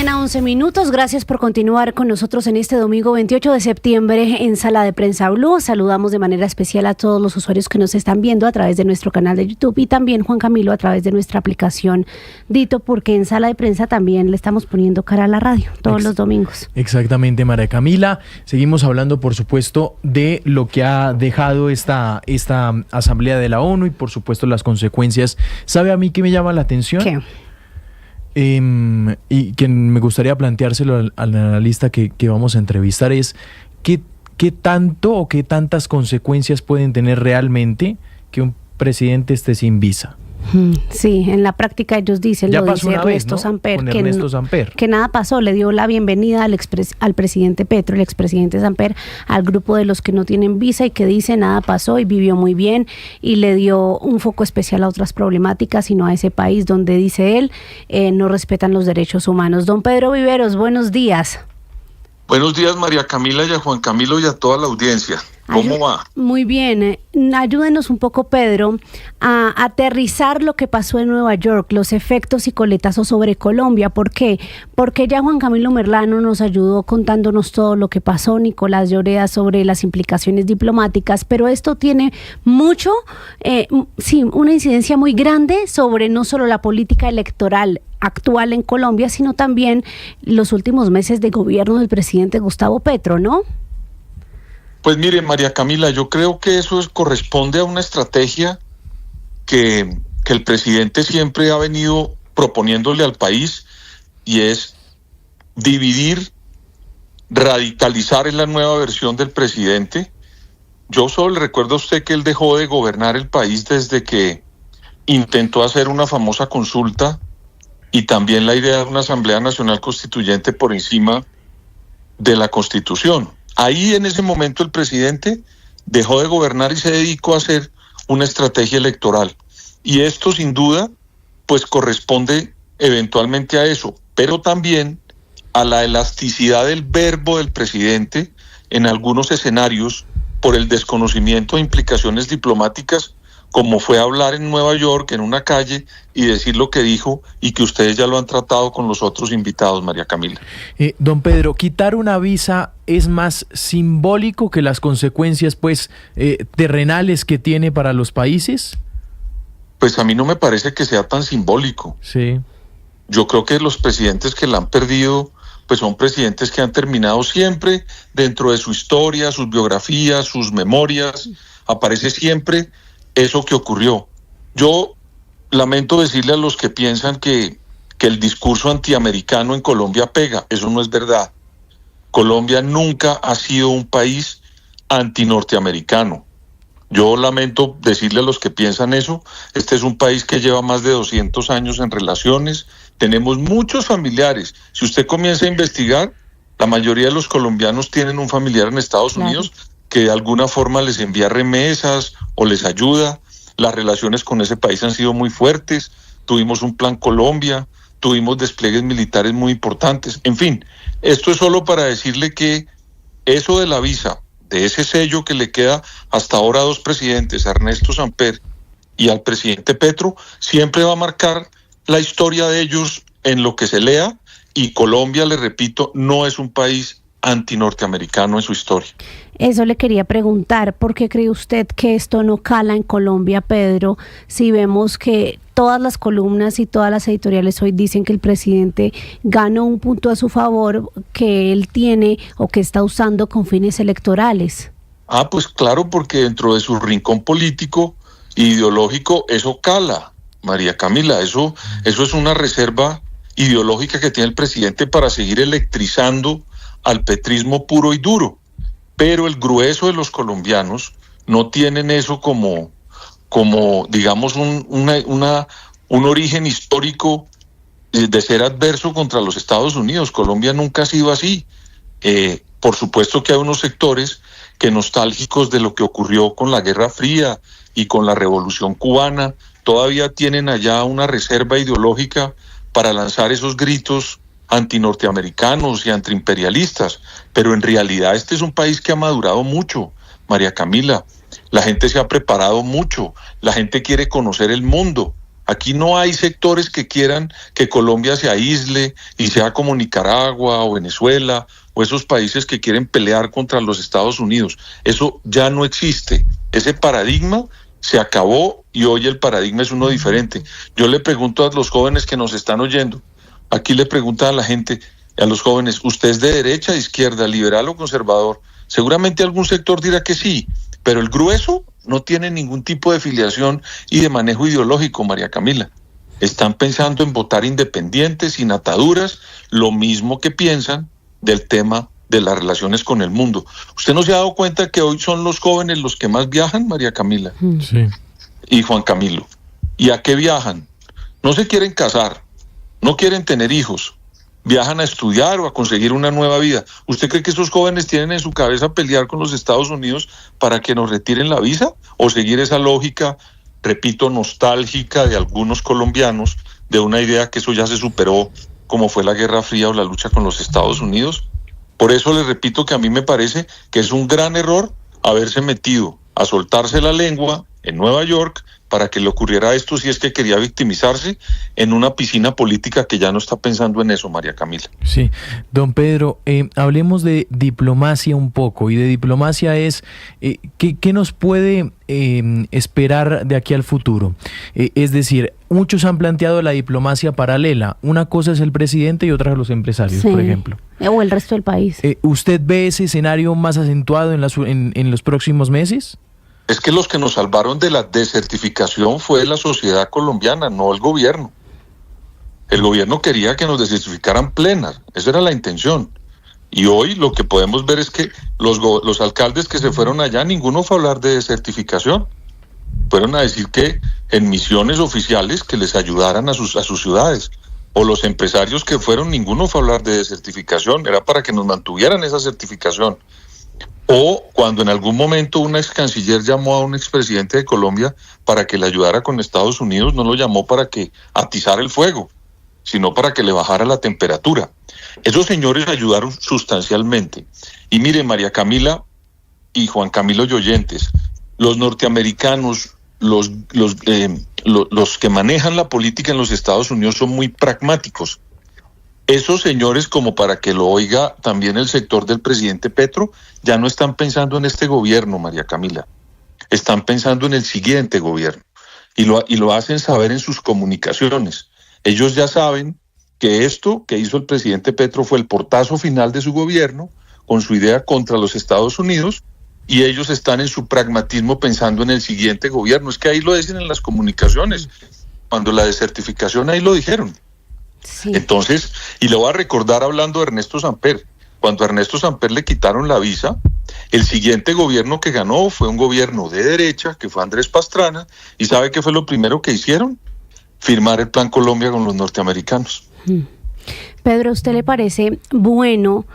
mañana, 11 minutos. Gracias por continuar con nosotros en este domingo 28 de septiembre en Sala de Prensa Blue. Saludamos de manera especial a todos los usuarios que nos están viendo a través de nuestro canal de YouTube y también, Juan Camilo, a través de nuestra aplicación Dito, porque en Sala de Prensa también le estamos poniendo cara a la radio todos los domingos. Exactamente, María Camila. Seguimos hablando, por supuesto, de lo que ha dejado esta Asamblea de la ONU y, por supuesto, las consecuencias. ¿Sabe a mí qué me llama la atención? ¿Qué? Y que me gustaría planteárselo al analista que vamos a entrevistar es ¿qué tanto o qué tantas consecuencias pueden tener realmente que un presidente esté sin visa? Sí, en la práctica ellos dicen, ya lo pasó dice una vez, Ernesto ¿no? Samper, Con Ernesto Samper, que nada pasó, le dio la bienvenida al presidente Petro, el expresidente Samper, al grupo de los que no tienen visa y que dice nada pasó y vivió muy bien y le dio un foco especial a otras problemáticas, sino a ese país donde, dice él, no respetan los derechos humanos. Don Pedro Viveros, buenos días. Buenos días, María Camila, y a Juan Camilo y a toda la audiencia. ¿Cómo va? Muy bien. Ayúdenos un poco, Pedro, a aterrizar lo que pasó en Nueva York, los efectos y coletazos sobre Colombia. ¿Por qué? Porque ya Juan Camilo Merlano nos ayudó contándonos todo lo que pasó, Nicolás Lloreda, sobre las implicaciones diplomáticas, pero esto tiene mucho, una incidencia muy grande sobre no solo la política electoral actual en Colombia, sino también los últimos meses de gobierno del presidente Gustavo Petro, ¿no? Pues mire, María Camila, yo creo que eso corresponde a una estrategia que el presidente siempre ha venido proponiéndole al país, y es dividir, radicalizar. Es la nueva versión del presidente. Yo solo le recuerdo a usted que él dejó de gobernar el país desde que intentó hacer una famosa consulta y también la idea de una Asamblea Nacional Constituyente por encima de la Constitución. Ahí en ese momento el presidente dejó de gobernar y se dedicó a hacer una estrategia electoral. Y esto sin duda pues corresponde eventualmente a eso, pero también a la elasticidad del verbo del presidente en algunos escenarios por el desconocimiento de implicaciones diplomáticas, como fue hablar en Nueva York, en una calle, y decir lo que dijo, y que ustedes ya lo han tratado con los otros invitados, María Camila. Don Pedro, quitar una visa es más simbólico que las consecuencias, pues, terrenales que tiene para los países. Pues a mí no me parece que sea tan simbólico. Sí. Yo creo que los presidentes que la han perdido, pues son presidentes que han terminado siempre dentro de su historia, sus biografías, sus memorias, aparece siempre eso que ocurrió. Yo lamento decirle a los que piensan que el discurso antiamericano en Colombia pega. Eso no es verdad. Colombia nunca ha sido un país antinorteamericano. Yo lamento decirle a los que piensan eso, este es un país que lleva más de 200 años en relaciones, tenemos muchos familiares. Si usted comienza a investigar, la mayoría de los colombianos tienen un familiar en Estados Unidos que de alguna forma les envía remesas o les ayuda. Las relaciones con ese país han sido muy fuertes. Tuvimos un Plan Colombia, tuvimos despliegues militares muy importantes. En fin, esto es solo para decirle que eso de la visa, de ese sello que le queda hasta ahora a dos presidentes, a Ernesto Samper y al presidente Petro, siempre va a marcar la historia de ellos en lo que se lea, y Colombia, le repito, no es un país antinorteamericano en su historia. Eso le quería preguntar, ¿por qué cree usted que esto no cala en Colombia, Pedro? Si vemos que todas las columnas y todas las editoriales hoy dicen que el presidente ganó un punto a su favor que él tiene o que está usando con fines electorales. Pues claro, porque dentro de su rincón político e ideológico eso cala, María Camila. Eso es una reserva ideológica que tiene el presidente para seguir electrizando al petrismo puro y duro, pero el grueso de los colombianos no tienen eso como digamos un origen histórico de ser adverso contra los Estados Unidos. Colombia nunca ha sido así. Por supuesto que hay unos sectores que, nostálgicos de lo que ocurrió con la Guerra Fría y con la Revolución Cubana, todavía tienen allá una reserva ideológica para lanzar esos gritos antinorteamericanos y antiimperialistas, pero en realidad este es un país que ha madurado mucho, María Camila. La gente se ha preparado mucho, la gente quiere conocer el mundo. Aquí no hay sectores que quieran que Colombia se aísle y sea como Nicaragua o Venezuela o esos países que quieren pelear contra los Estados Unidos. Eso ya no existe. Ese paradigma se acabó y hoy el paradigma es uno diferente. Yo le pregunto a los jóvenes que nos están oyendo, aquí le preguntan a la gente, a los jóvenes, ¿usted es de derecha, izquierda, liberal o conservador? Seguramente algún sector dirá que sí, pero el grueso no tiene ningún tipo de filiación y de manejo ideológico, María Camila. Están pensando en votar independientes, sin ataduras, lo mismo que piensan del tema de las relaciones con el mundo. ¿Usted no se ha dado cuenta que hoy son los jóvenes los que más viajan, María Camila? Sí. Y Juan Camilo. ¿Y a qué viajan? No se quieren casar, no quieren tener hijos, viajan a estudiar o a conseguir una nueva vida. ¿Usted cree que esos jóvenes tienen en su cabeza pelear con los Estados Unidos para que nos retiren la visa? ¿O seguir esa lógica, repito, nostálgica de algunos colombianos, de una idea que eso ya se superó, como fue la Guerra Fría o la lucha con los Estados Unidos? Por eso les repito que a mí me parece que es un gran error haberse metido a soltarse la lengua en Nueva York para que le ocurriera esto si es que quería victimizarse en una piscina política que ya no está pensando en eso, María Camila. Sí, don Pedro, hablemos de diplomacia un poco, y de diplomacia es, ¿qué nos puede esperar de aquí al futuro? Es decir, muchos han planteado la diplomacia paralela, una cosa es el presidente y otra los empresarios, Sí. por ejemplo. O el resto del país. ¿Usted ve ese escenario más acentuado en los próximos meses? Es que los que nos salvaron de la desertificación fue la sociedad colombiana, no el gobierno. El gobierno quería que nos desertificaran plenas, esa era la intención. Y hoy lo que podemos ver es que los alcaldes que se fueron allá, ninguno fue a hablar de desertificación. Fueron a decir que en misiones oficiales que les ayudaran a sus ciudades. O los empresarios que fueron, ninguno fue a hablar de desertificación, era para que nos mantuvieran esa certificación. O cuando en algún momento una ex canciller llamó a un expresidente de Colombia para que le ayudara con Estados Unidos, no lo llamó para que atizara el fuego, sino para que le bajara la temperatura. Esos señores ayudaron sustancialmente. Y mire, María Camila y Juan Camilo y oyentes, los norteamericanos, los que manejan la política en los Estados Unidos son muy pragmáticos. Esos señores, como para que lo oiga también el sector del presidente Petro, ya no están pensando en este gobierno, María Camila. Están pensando en el siguiente gobierno. Y lo hacen saber en sus comunicaciones. Ellos ya saben que esto que hizo el presidente Petro fue el portazo final de su gobierno, con su idea contra los Estados Unidos, y ellos están en su pragmatismo pensando en el siguiente gobierno. Es que ahí lo dicen en las comunicaciones. Cuando la desertificación, ahí lo dijeron. Sí. Entonces, y le voy a recordar hablando de Ernesto Samper, cuando a Ernesto Samper le quitaron la visa, el siguiente gobierno que ganó fue un gobierno de derecha, que fue Andrés Pastrana, y ¿sabe qué fue lo primero que hicieron? Firmar el Plan Colombia con los norteamericanos. Pedro, ¿a usted le parece bueno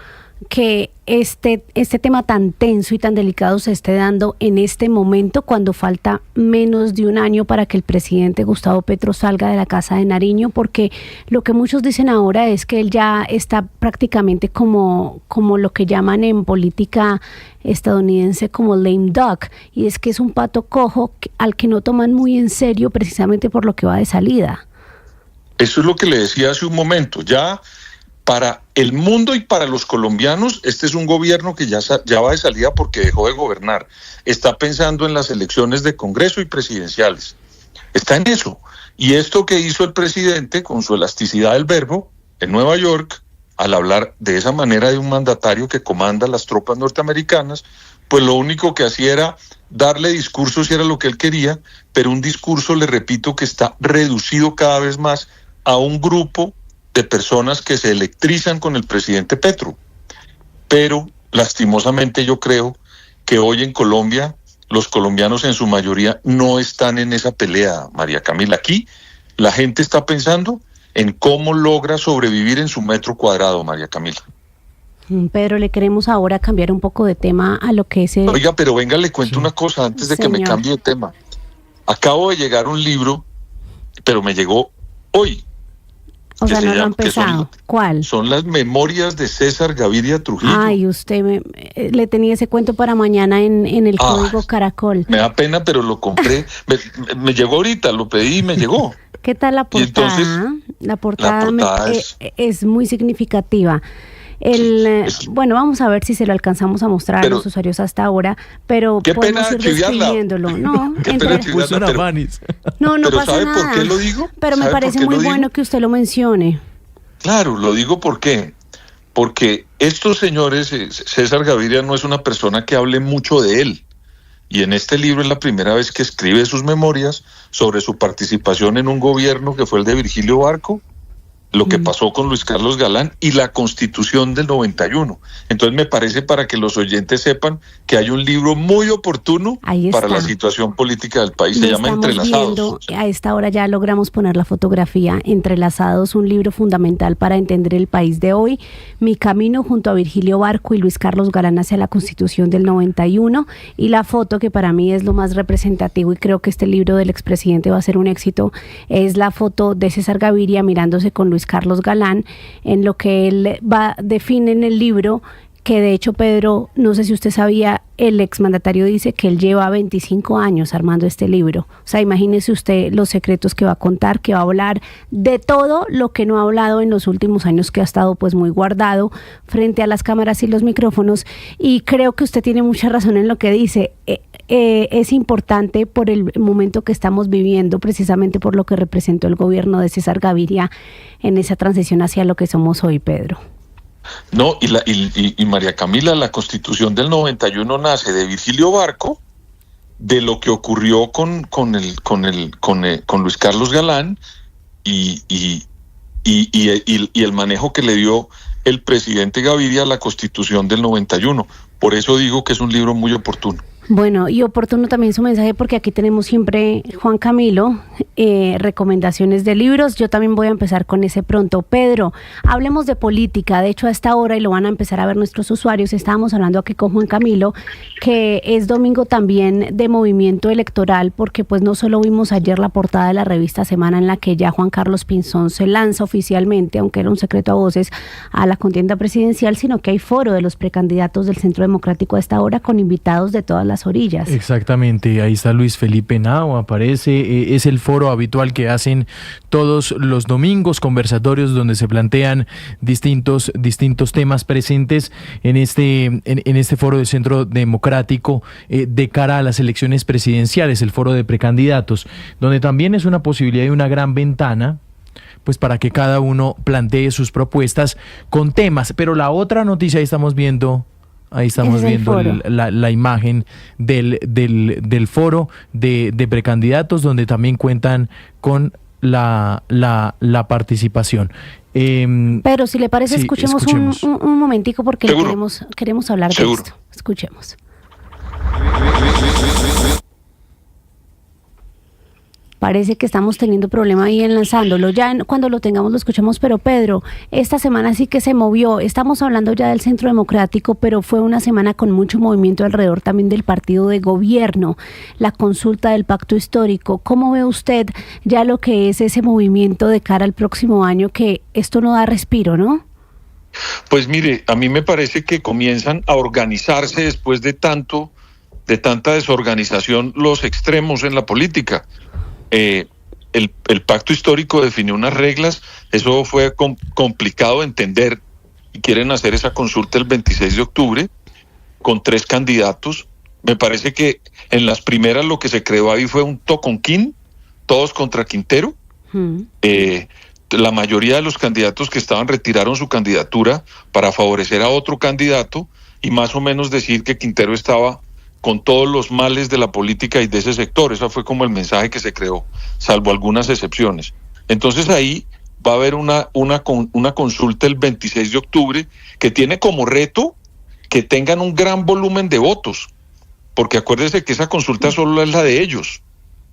que este tema tan tenso y tan delicado se esté dando en este momento, cuando falta menos de un año para que el presidente Gustavo Petro salga de la Casa de Nariño? Porque lo que muchos dicen ahora es que él ya está prácticamente como lo que llaman en política estadounidense como lame duck, y es que es un pato cojo al que no toman muy en serio precisamente por lo que va de salida. Eso es lo que le decía hace un momento. Ya para el mundo y para los colombianos, este es un gobierno que ya va de salida porque dejó de gobernar. Está pensando en las elecciones de Congreso y presidenciales. Está en eso. Y esto que hizo el presidente con su elasticidad del verbo en Nueva York, al hablar de esa manera de un mandatario que comanda las tropas norteamericanas, pues lo único que hacía era darle discursos si era lo que él quería, pero un discurso, le repito, que está reducido cada vez más a un grupo de personas que se electrizan con el presidente Petro. Pero lastimosamente yo creo que hoy en Colombia los colombianos en su mayoría no están en esa pelea, María Camila. Aquí la gente está pensando en cómo logra sobrevivir en su metro cuadrado, María Camila. Pedro, le queremos ahora cambiar un poco de tema a lo que es el... Oiga, pero venga, le cuento una cosa antes de que me cambie de tema. Acabo de llegar un libro, pero me llegó hoy. O sea, no lo han empezado. ¿Cuál? Son las memorias de César Gaviria Trujillo. Ay, usted le tenía ese cuento para mañana en el código Caracol. Me da pena, pero lo compré. me llegó ahorita, lo pedí y me llegó. ¿Qué tal la Y portada? entonces, La portada, la portada es muy significativa. Bueno, vamos a ver si se lo alcanzamos a mostrar a Pero- los usuarios hasta ahora, pero Qué podemos pena ir chiviarla. describiéndolo. No, Qué entre- pena chiviarla, Puso una pero- Vanis. no pero pasa ¿sabe nada. por qué lo digo? Pero me ¿Sabe por parece qué muy lo digo? bueno que usted lo mencione. Claro, lo digo porque estos señores, César Gaviria no es una persona que hable mucho de él. Y en este libro es la primera vez que escribe sus memorias sobre su participación en un gobierno que fue el de Virgilio Barco, lo que pasó con Luis Carlos Galán y la Constitución del 91. Entonces me parece para que los oyentes sepan que hay un libro muy oportuno Ahí para la está. situación política del país. Se Lo llama estamos Entrelazados. viendo, a esta hora ya logramos poner la fotografía, Entrelazados, un libro fundamental para entender el país de hoy, Mi camino junto a Virgilio Barco y Luis Carlos Galán hacia la Constitución del 91, y la foto que para mí es lo más representativo y creo que este libro del expresidente va a ser un éxito, es la foto de César Gaviria mirándose con Luis Carlos Galán, en lo que él define en el libro, que de hecho, Pedro, no sé si usted sabía, el exmandatario dice que él lleva 25 años armando este libro. O sea, imagínese usted los secretos que va a contar, que va a hablar de todo lo que no ha hablado en los últimos años, que ha estado pues muy guardado frente a las cámaras y los micrófonos. Y creo que usted tiene mucha razón en lo que dice. Es importante por el momento que estamos viviendo, precisamente por lo que representó el gobierno de César Gaviria en esa transición hacia lo que somos hoy, Pedro. No, y María Camila, la Constitución del 91 nace de Virgilio Barco, de lo que ocurrió con Luis Carlos Galán y el manejo que le dio el presidente Gaviria a la Constitución del 91. Por eso digo que es un libro muy oportuno. Bueno, y oportuno también su mensaje, porque aquí tenemos siempre, Juan Camilo, recomendaciones de libros. Yo también voy a empezar con ese pronto. Pedro, hablemos de política. De hecho, a esta hora, y lo van a empezar a ver nuestros usuarios, estábamos hablando aquí con Juan Camilo, que es domingo también de movimiento electoral, porque pues no solo vimos ayer la portada de la revista Semana, en la que ya Juan Carlos Pinzón se lanza oficialmente, aunque era un secreto a voces, a la contienda presidencial, sino que hay foro de los precandidatos del Centro Democrático a esta hora, con invitados de todas las orillas. Exactamente, ahí está Luis Felipe Nao, aparece, es el foro habitual que hacen todos los domingos, conversatorios donde se plantean distintos temas presentes en este foro del Centro Democrático de cara a las elecciones presidenciales, el foro de precandidatos, donde también es una posibilidad y una gran ventana pues para que cada uno plantee sus propuestas con temas. Pero la otra noticia, ahí estamos viendo la imagen del foro de precandidatos, donde también cuentan con la participación. Pero si le parece, sí, escuchemos. Un momentico, porque queremos hablar de esto. Escuchemos. Parece que estamos teniendo problema ahí enlazándolo. Ya cuando lo tengamos lo escuchamos. Pero Pedro, esta semana sí que se movió. Estamos hablando ya del Centro Democrático, pero fue una semana con mucho movimiento alrededor también del partido de gobierno, la consulta del pacto histórico. ¿Cómo ve usted ya lo que es ese movimiento de cara al próximo año, que esto no da respiro, ¿no? Pues mire, a mí me parece que comienzan a organizarse después de tanta desorganización los extremos en la política. El pacto histórico definió unas reglas, eso fue complicado de entender, y quieren hacer esa consulta el 26 de octubre con 3 candidatos. Me parece que en las primeras lo que se creó ahí fue un toconquín, todos contra Quintero. La mayoría de los candidatos que estaban retiraron su candidatura para favorecer a otro candidato y más o menos decir que Quintero estaba con todos los males de la política y de ese sector. Ese fue como el mensaje que se creó, salvo algunas excepciones. Entonces ahí va a haber una consulta el 26 de octubre que tiene como reto que tengan un gran volumen de votos, porque acuérdense que esa consulta solo es la de ellos.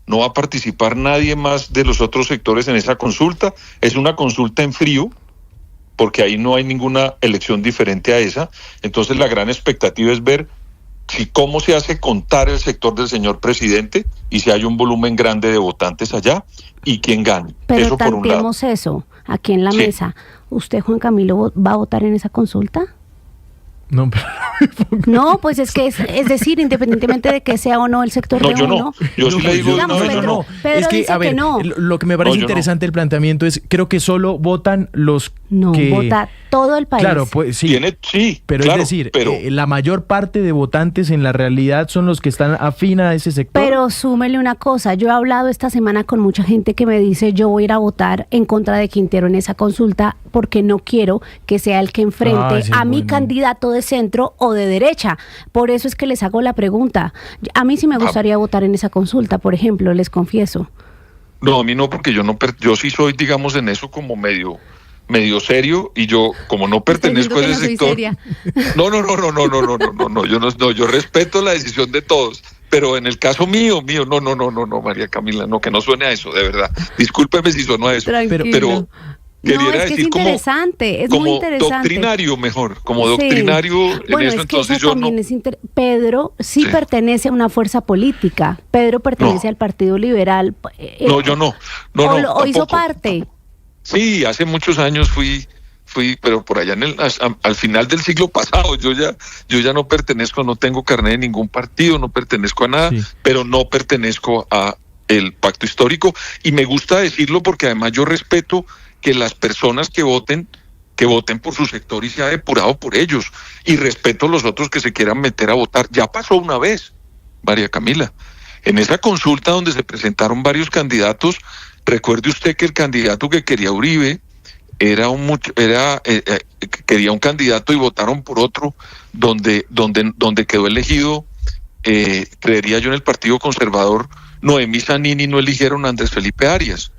No va a participar nadie más de los otros sectores en esa consulta. Es una consulta en frío, porque ahí no hay ninguna elección diferente a esa. Entonces la gran expectativa es ver cómo se hace contar el sector del señor presidente y si hay un volumen grande de votantes allá y quién gane. Pero eso por un lado. tanteemos eso aquí en la mesa. ¿Usted, Juan Camilo, va a votar en esa consulta? No, pero No, pues es que es decir, independientemente de que sea o no el sector No, de yo uno. no. Yo sí le digo, digamos, no. Pedro Es que, dice a ver, que no. lo que me parece No, yo interesante el planteamiento es, creo que solo votan los No, que... vota todo el país. Claro, pues sí. Sí, Pero claro, es decir, pero la mayor parte de votantes en la realidad son los que están afín a ese sector. Pero súmele una cosa, yo he hablado esta semana con mucha gente que me dice yo voy a ir a votar en contra de Quintero en esa consulta porque no quiero que sea el que enfrente ese es a mi bueno. candidato de centro o de derecha. Por eso es que les hago la pregunta. A mí sí me gustaría votar en esa consulta, por ejemplo, les confieso. no, a mí no, porque yo sí soy, digamos, en eso como medio serio, y yo como no pertenezco a Estoy ese diciendo que sector. no soy seria. No, yo respeto la decisión de todos, pero en el caso mío, no, María Camila, no, que no suene a eso, de verdad. Discúlpeme si suena a eso, Tranquilo. pero quería No, es que decir es interesante, es muy como interesante. doctrinario mejor, como Sí. doctrinario en Bueno, eso, es que entonces eso yo no. también es Pedro sí, Sí. pertenece a una fuerza política. Pedro pertenece No. al Partido Liberal. No, yo no. No, o hizo tampoco. parte. Sí, hace muchos años fui, pero por allá al final del siglo pasado, yo ya no pertenezco, no tengo carnet de ningún partido, no pertenezco a nada, Sí. pero no pertenezco a el pacto histórico, y me gusta decirlo porque además yo respeto que las personas que voten por su sector y sea depurado por ellos, y respeto a los otros que se quieran meter a votar. Ya pasó una vez, María Camila, en esa consulta donde se presentaron varios candidatos. Recuerde usted que el candidato que quería Uribe quería un candidato y votaron por otro, donde quedó elegido, creería yo, en el Partido Conservador, Noemí Sanín, y no eligieron a Andrés Felipe Arias.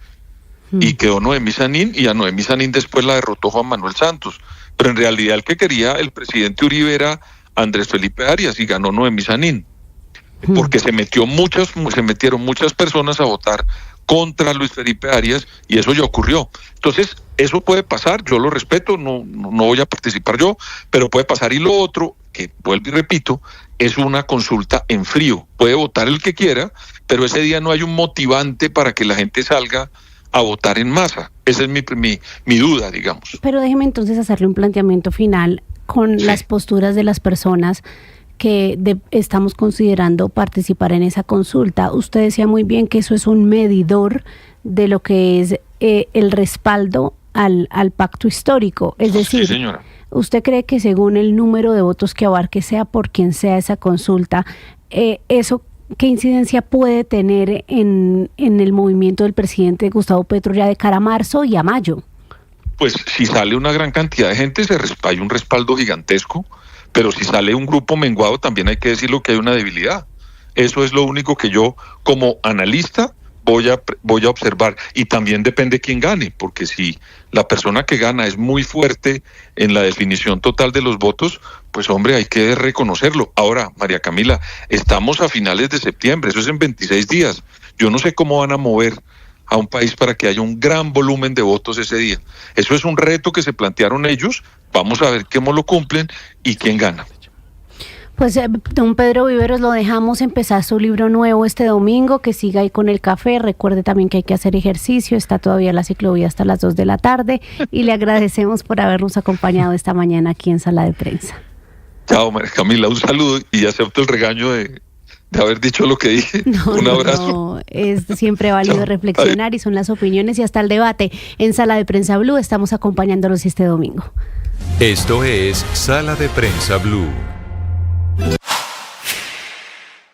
Y quedó Noemí Sanín, y a Noemí Sanín después la derrotó Juan Manuel Santos. Pero en realidad el que quería el presidente Uribe era Andrés Felipe Arias, y ganó Noemí Sanín. Porque se metieron muchas personas a votar contra Luis Felipe Arias, y eso ya ocurrió. Entonces, eso puede pasar, yo lo respeto, no voy a participar yo, pero puede pasar. Y lo otro, que vuelvo y repito, es una consulta en frío. Puede votar el que quiera, pero ese día no hay un motivante para que la gente salga a votar en masa. Esa es mi duda, digamos. Pero déjeme entonces hacerle un planteamiento final con las posturas de las personas que estamos considerando participar en esa consulta. Usted decía muy bien que eso es un medidor de lo que es el respaldo al pacto histórico. Es decir, sí, señora. ¿Usted cree que según el número de votos que abarque, sea por quien sea esa consulta, eso qué incidencia puede tener en el movimiento del presidente Gustavo Petro ya de cara a marzo y a mayo? Pues si sale una gran cantidad de gente, hay un respaldo gigantesco. Pero si sale un grupo menguado, también hay que decirlo que hay una debilidad. Eso es lo único que yo, como analista, voy a observar. Y también depende quién gane, porque si la persona que gana es muy fuerte en la definición total de los votos, pues hombre, hay que reconocerlo. Ahora, María Camila, estamos a finales de septiembre, eso es en 26 días. Yo no sé cómo van a mover a un país para que haya un gran volumen de votos ese día. Eso es un reto que se plantearon ellos. Vamos a ver cómo lo cumplen y quién gana. Pues don Pedro Viveros, lo dejamos empezar su libro nuevo este domingo, que siga ahí con el café. Recuerde también que hay que hacer ejercicio, está todavía la ciclovía hasta las 2 de la tarde, y le agradecemos por habernos acompañado esta mañana aquí en Sala de Prensa. Chao, María Camila, un saludo y acepto el regaño de haber dicho lo que dije. Un abrazo. No, es siempre válido reflexionar y son las opiniones y hasta el debate. En Sala de Prensa Blue estamos acompañándolos este domingo. Esto es Sala de Prensa Blue.